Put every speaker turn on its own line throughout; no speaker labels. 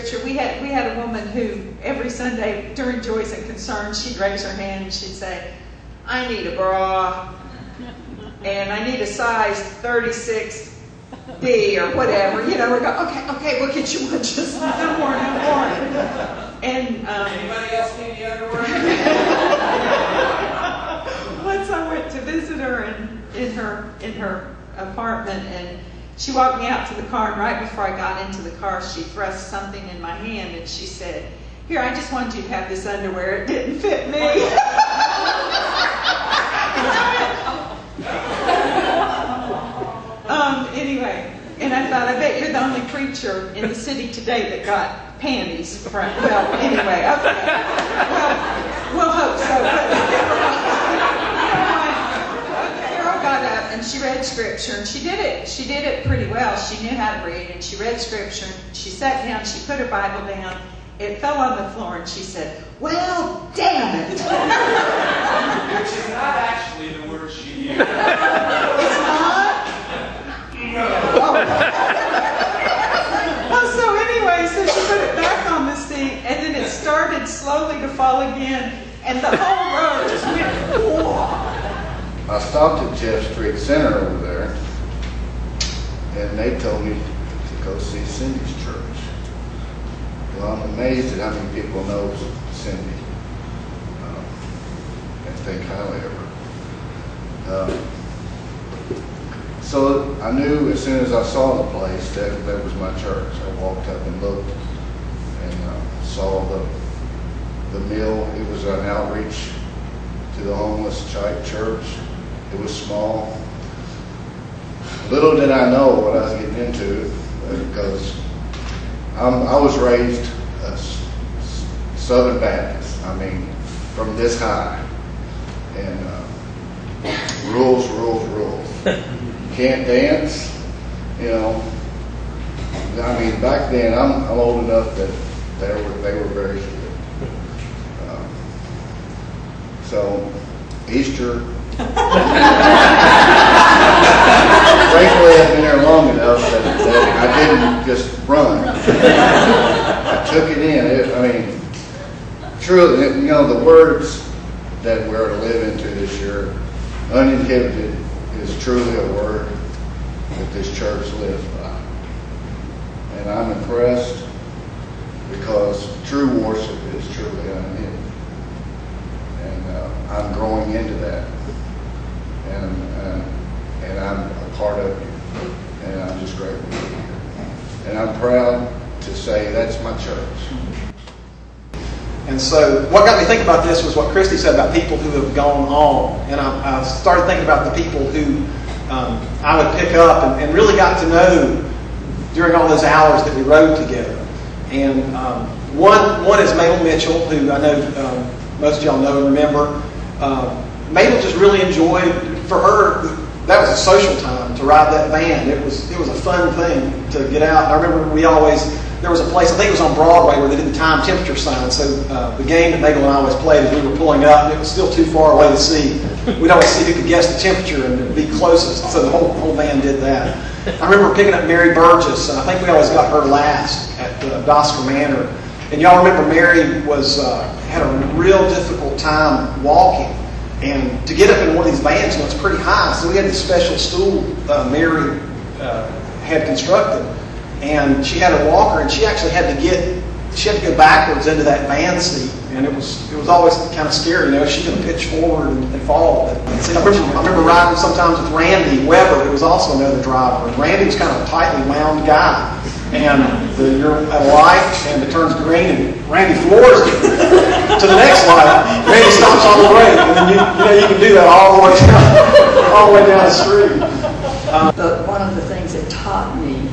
scripture. We had a woman who every Sunday during Joys and Concerns, she'd raise her hand and she'd say, I need a bra, and I need a size 36B or whatever. You know, we go, okay, we'll get you one. Just no more. And
anybody else need the underwear?
Once I went to visit her in her apartment, and she walked me out to the car, and right before I got into the car, she thrust something in my hand, and she said, here, I just wanted you to have this underwear. It didn't fit me. Anyway, and I thought, I bet you're the only preacher in the city today that got panties from, well, anyway, okay. Well, we'll hope so. Carol got up and she read scripture, and she did it pretty well. She knew how to read, and she read scripture, and she sat down, she put her Bible down, it fell on the floor, and she said, well, damn it.
Which is not actually the word she used.
It's not? Oh, so anyway, so she put it back on the seat, and then it started slowly to fall again, and the whole road just went, whoa.
I stopped at Jeff Street Center over there, and they told me to go see Cindy's church. Well, I'm amazed at how many people know Cindy and think highly of her. So I knew as soon as I saw the place that was my church. I walked up and looked and saw the mill. It was an outreach to the homeless church. It was small. Little did I know what I was getting into, because I was raised a Southern Baptist. I mean, from this high, and rules. Can't dance, you know. I mean, back then, I'm old enough that they were very strict. So, Easter, frankly, I've been there long enough that I didn't just run. I took it in. I mean, truly, you know, the words that we're to live into this year, uninhibited, is truly a word that this church lives by. And I'm impressed, because true worship is truly uninhibited. And I'm growing into that. And I'm a part of it. And I'm just grateful to be here. And I'm proud to say that's my church.
And so what got me thinking about this was what Christy said about people who have gone on. And I started thinking about the people who I would pick up and really got to know during all those hours that we rode together. And one is Mabel Mitchell, who I know most of y'all know and remember. Mabel just really enjoyed, for her, that was a social time to ride that van. It was a fun thing to get out. I remember there was a place, I think it was on Broadway, where they did the time temperature sign. So the game that Mabel and I always played, as we were pulling up, it was still too far away to see. We'd always see who could guess the temperature and be closest. So the whole band did that. I remember picking up Mary Burgess, and I think we always got her last at Dosker Manor. And y'all remember Mary had a real difficult time walking. And to get up in one of these vans, it's pretty high. So we had this special stool Mary had constructed. And she had a walker, and she actually had to go backwards into that van seat, and it was always kind of scary. You know, she's going to pitch forward and fall. I remember riding sometimes with Randy Weber, who was also another driver. And Randy was kind of a tightly wound guy, and you're at a light, and it turns green, and Randy floors it to the next light. Randy stops on the brake, and then you can do that all the way down the street.
But one of the things that taught me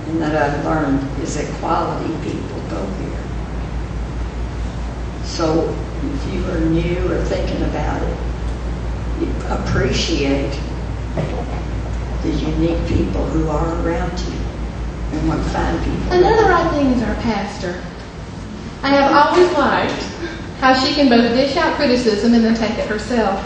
and that I've learned is that quality people go here. So if you are new or thinking about it, you appreciate the unique people who are around you and what fine people.
Another odd thing is our pastor. I have always liked how she can both dish out criticism and then take it herself.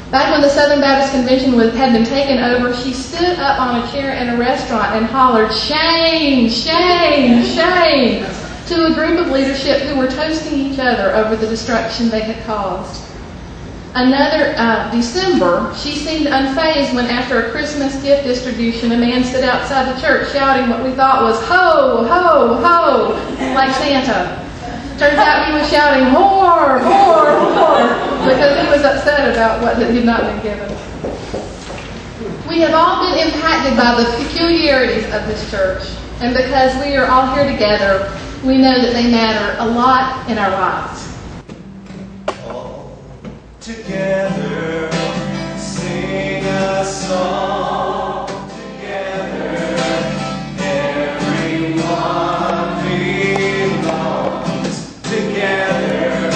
Back when the Southern Baptist Convention had been taken over, she stood up on a chair in a restaurant and hollered, "Shame, shame, shame," to a group of leadership who were toasting each other over the destruction they had caused. Another December, she seemed unfazed when after a Christmas gift distribution, a man stood outside the church shouting what we thought was "Ho, ho, ho," like Santa. Turns out he was shouting "More, more, more," because he was upset about what had not been given. We have all been impacted by the peculiarities of this church, and because we are all here together, we know that they matter a lot in our lives.
Together, sing a song. Together, everyone belongs. Together,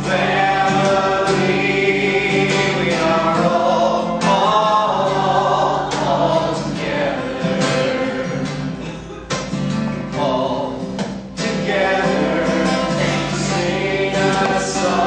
family, we are all together. All together, sing a song.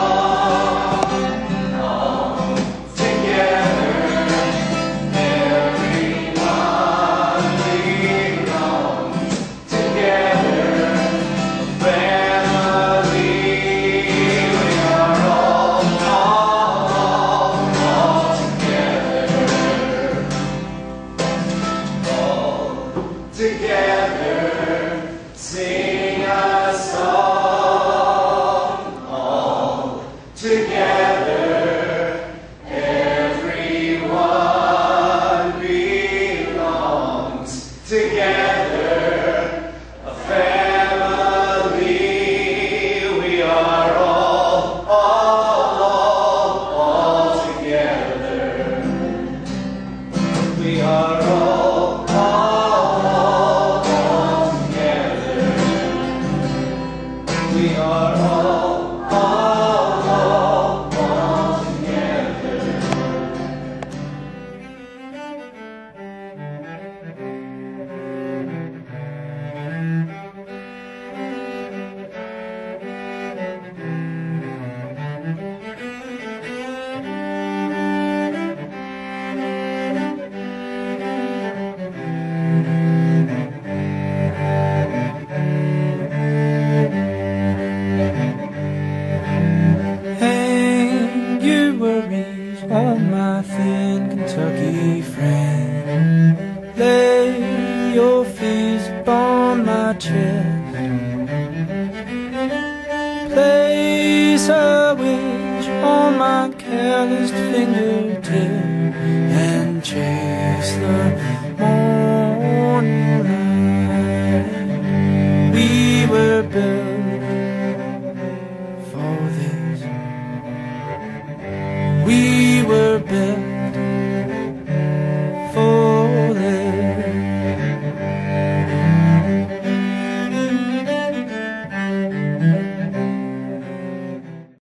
We were built